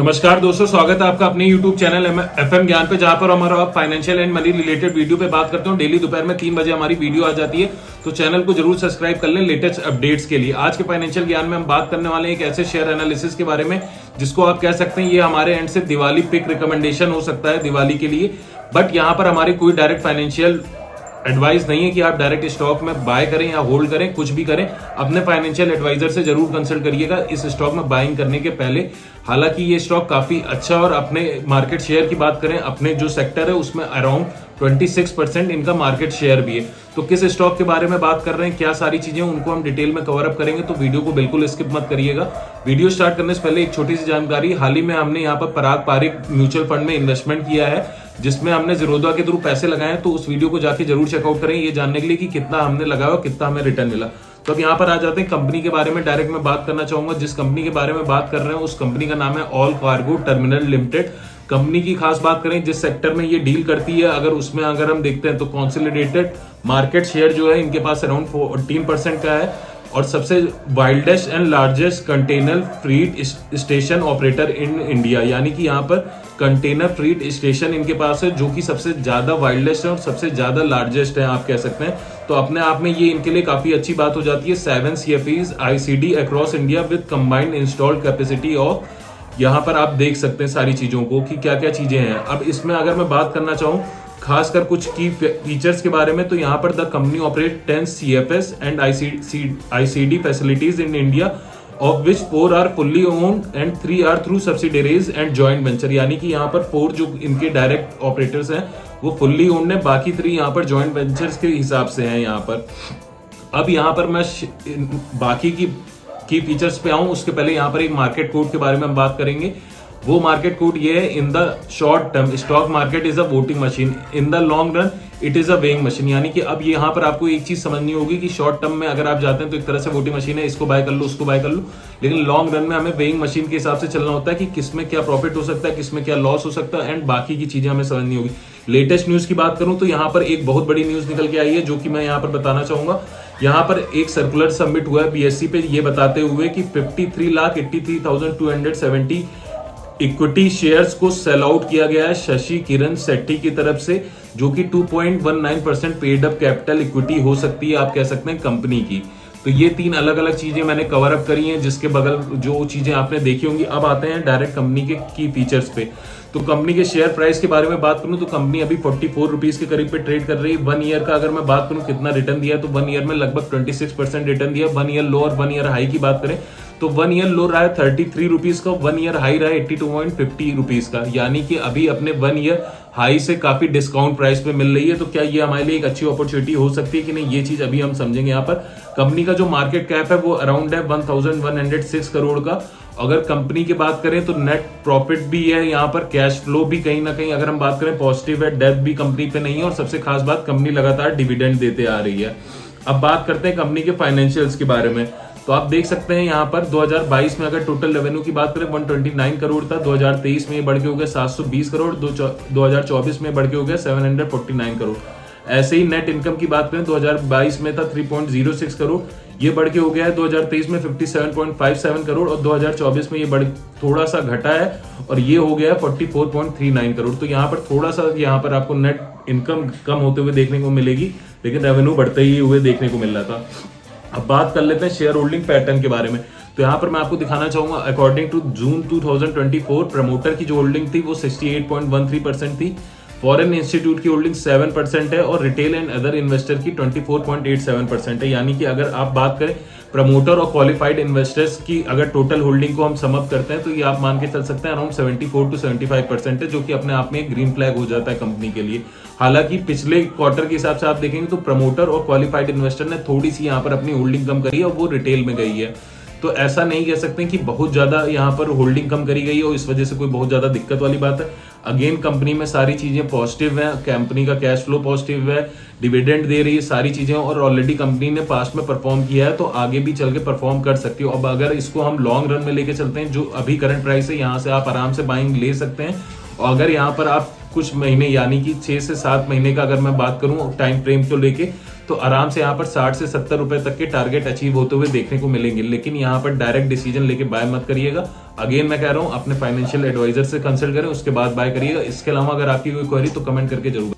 नमस्कार दोस्तों, स्वागत है आपका अपने YouTube चैनल FM ज्ञान पे, जहां पर हमारा financial and money related video पे बात करते हैं। डेली दोपहर में 3 बजे हमारी वीडियो आ जाती है, तो चैनल को जरूर सब्सक्राइब कर लें लेटेस्ट अपडेट्स के लिए। आज के फाइनेंशियल ज्ञान में हम बात करने वाले हैं एक ऐसे शेयर एनालिसिस के बारे में जिसको आप कह सकते हैं ये हमारे एंड से दिवाली पिक रिकमेंडेशन हो सकता है दिवाली के लिए। बट यहाँ पर हमारी कोई डायरेक्ट फाइनेंशियल एडवाइस नहीं है कि आप डायरेक्ट स्टॉक में बाय करें या होल्ड करें, कुछ भी करें। अपने फाइनेंशियल एडवाइजर से जरूर कंसल्ट करिएगा इस स्टॉक में बाइंग करने के पहले। हालांकि ये स्टॉक काफी अच्छा, और अपने मार्केट शेयर की बात करें, अपने जो सेक्टर है उसमें अराउंड 26% इनका मार्केट शेयर भी है। तो किस स्टॉक के बारे में बात कर रहे हैं, क्या सारी चीजें, उनको हम डिटेल में कवर अप करेंगे, तो वीडियो को बिल्कुल स्किप मत करिएगा। वीडियो स्टार्ट करने से पहले एक छोटी सी जानकारी, हाल ही में हमने यहाँ पर पराग पारिक म्यूचुअल फंड में इन्वेस्टमेंट किया है जिसमें हमने जीरोधा के थ्रू पैसे लगाए, तो उस वीडियो को जाके जरूर चेकआउट करें ये जानने के लिए कि कितना हमने लगाया, कितना हमें रिटर्न मिला। तो अब यहाँ पर आ जाते हैं कंपनी के बारे में। डायरेक्ट मैं बात करना चाहूंगा जिस कंपनी के बारे में बात कर रहे हैं उस कंपनी का नाम है all cargo terminal limited. Company की खास बात करें जिस सेक्टर में ये डील करती है, अगर हम देखते हैं तो कंसोलिडेटेड मार्केट शेयर जो है इनके पास अराउंड 14% का है, और सबसे wildest and largest container freight station operator in India, यानी कि यहाँ पर कंटेनर फ्रीट स्टेशन इनके पास है जो कि सबसे ज्यादा वाइल्डेस्ट है और सबसे ज्यादा लार्जेस्ट है आप कह सकते हैं। तो अपने आप में ये इनके लिए काफी अच्छी बात हो जाती है। 7 CFEs ICD across India with combined installed capacity of, यहाँ पर आप देख सकते हैं सारी चीजों को कि क्या क्या चीजें हैं। अब इसमें अगर मैं बात करना चाहूँ खासकर कुछ की फीचर्स के बारे में, तो यहाँ पर the company operate 10 CFS and ICD facilities in India, of which 4 are fully owned and 3 are through subsidiaries and joint venture, यानी कि यहाँ पर 4 जो इनके डायरेक्ट ऑपरेटर्स हैं वो फुल्ली ओन्ड है, बाकी 3 यहाँ पर जॉइंट वेंचर्स के हिसाब से हैं यहाँ पर। अब यहाँ पर मैं बाकी की फीचर्स पे आऊं उसके पहले यहाँ पर एक मार्केट कोड के बारे में हम बात करेंगे। वो मार्केट कोड ये है, in the short term stock market is a voting machine, in the long run it is a weighing machine. यानी कि अब यहाँ पर आपको एक चीज समझनी होगी कि शॉर्ट टर्म में अगर आप जाते हैं तो एक तरह से वोटिंग मशीन है, इसको बाय कर लो उसको बाय कर लो, लेकिन लॉन्ग रन में हमें वेइंग मशीन के हिसाब से चलना होता है कि किसमें क्या प्रॉफिट हो सकता है, किसमें क्या लॉस हो सकता है, एंड बाकी की चीजें हमें समझनी होगी। लेटेस्ट न्यूज की बात करूं तो यहाँ पर एक बहुत बड़ी न्यूज निकल के आई है जो कि मैं यहाँ पर बताना चाहूंगा। यहाँ पर एक सर्कुलर सबमिट हुआ है BSE पे, ये बताते हुए कि 53,83,270 इक्विटी शेयर्स को सेल आउट किया गया है शशि किरण शेट्टी की तरफ से, जो कि 2.19% पेड अप कैपिटल इक्विटी हो सकती है आप कह सकते हैं कंपनी की। तो ये 3 अलग अलग चीजें मैंने कवर अप करी हैं जिसके बगल जो चीजें आपने देखी होंगी। अब आते हैं डायरेक्ट कंपनी के की फीचर्स पे। तो कंपनी के शेयर प्राइस के बारे में बात करूं तो कंपनी अभी 44 रुपीज के करीब पे ट्रेड कर रही है। 1 ईयर का अगर मैं बात करूं कितना रिटर्न दिया तो 1 ईयर में लगभग 26% रिटर्न दिया। 1 ईयर लो और 1 ईयर हाई की बात करें तो 1 ईयर लो रहा है 33 रुपीज का, 1 ईयर हाई रहा है 82.50 रुपीज का, यानी कि अभी अपने 1 ईयर हाई से काफी डिस्काउंट प्राइस पे मिल रही है। तो क्या ये हमारे लिए एक अच्छी अपॉर्चुनिटी हो सकती है कि नहीं, ये चीज अभी हम समझेंगे। यहाँ पर कंपनी का जो मार्केट कैप है वो अराउंड है 1106 करोड़ का। अगर कंपनी की बात करें तो नेट प्रॉफिट भी है, यहाँ पर कैश फ्लो भी कहीं ना कहीं अगर हम बात करें पॉजिटिव है, डेब्ट भी कंपनी पे नहीं है, और सबसे खास बात कंपनी लगातार डिविडेंड देते आ रही है। अब बात करते हैं कंपनी के फाइनेंशियल्स के बारे में। तो आप देख सकते हैं यहाँ पर 2022 में अगर टोटल रेवेन्यू की बात करें 129 करोड़ था, 2023 में ये बढ़ के हो गया 720 करोड़, 2024 में बढ़ के हो गया 749 करोड़। ऐसे ही नेट इनकम की बात करें 2022 में था 3.06 करोड़, ये बढ़ के हो गया है 2023 में 57.57 करोड़, और 2024 में ये बढ़ थोड़ा सा घटा है और ये हो गया 44.39 करोड़। तो यहाँ पर थोड़ा सा यहाँ पर आपको नेट इनकम कम होते हुए देखने को मिलेगी, लेकिन रेवेन्यू बढ़ते ही हुए देखने को मिल रहा था। अब बात कर लेते हैं शेयर होल्डिंग पैटर्न के बारे में। तो यहाँ पर मैं आपको दिखाना चाहूंगा अकॉर्डिंग टू जून 2024 प्रमोटर की जो होल्डिंग थी वो 68.13% थी, फॉरेन इंस्टीट्यूट की होल्डिंग 7% है, और रिटेल एंड अदर इन्वेस्टर की 24.87% है। यानी कि अगर आप बात करें प्रमोटर और क्वालिफाइड इन्वेस्टर्स की अगर टोटल होल्डिंग को हम सम अप करते हैं तो ये आप मान के चल सकते हैं अराउंड 74 to 75% है, जो कि अपने आप में एक ग्रीन फ्लैग हो जाता है कंपनी के लिए। हालांकि पिछले क्वार्टर के हिसाब से आप देखेंगे तो प्रमोटर और क्वालिफाइड इन्वेस्टर ने थोड़ी सी यहाँ पर अपनी होल्डिंग कम करी है और वो रिटेल में गई है। तो ऐसा नहीं कह सकते कि बहुत ज्यादा यहाँ पर होल्डिंग कम करी गई है और इस वजह से कोई बहुत ज्यादा दिक्कत वाली बात है। अगेन कंपनी में सारी चीजें पॉजिटिव है, कंपनी का कैश फ्लो पॉजिटिव है, डिविडेंड दे रही है, सारी चीजें, और ऑलरेडी कंपनी ने पास्ट में परफॉर्म किया है तो आगे भी चल के परफॉर्म कर सकती है। अब अगर इसको हम लॉन्ग रन में लेके चलते हैं, जो अभी करंट प्राइस है यहाँ से आप आराम से बाइंग ले सकते हैं, और अगर यहाँ पर आप कुछ महीने यानी कि 6 से 7 महीने का अगर मैं बात करूं टाइम फ्रेम को लेके, तो आराम से यहाँ पर 60 से 70 रुपए तक के टारगेट अचीव होते हुए देखने को मिलेंगे। लेकिन यहाँ पर डायरेक्ट डिसीजन लेके बाय मत करिएगा। अगेन मैं कह रहा हूँ अपने फाइनेंशियल एडवाइजर से कंसल्ट करें, उसके बाद बाय करिएगा। इसके अलावा अगर आपकी कोई क्वेरी तो कमेंट करके जरूर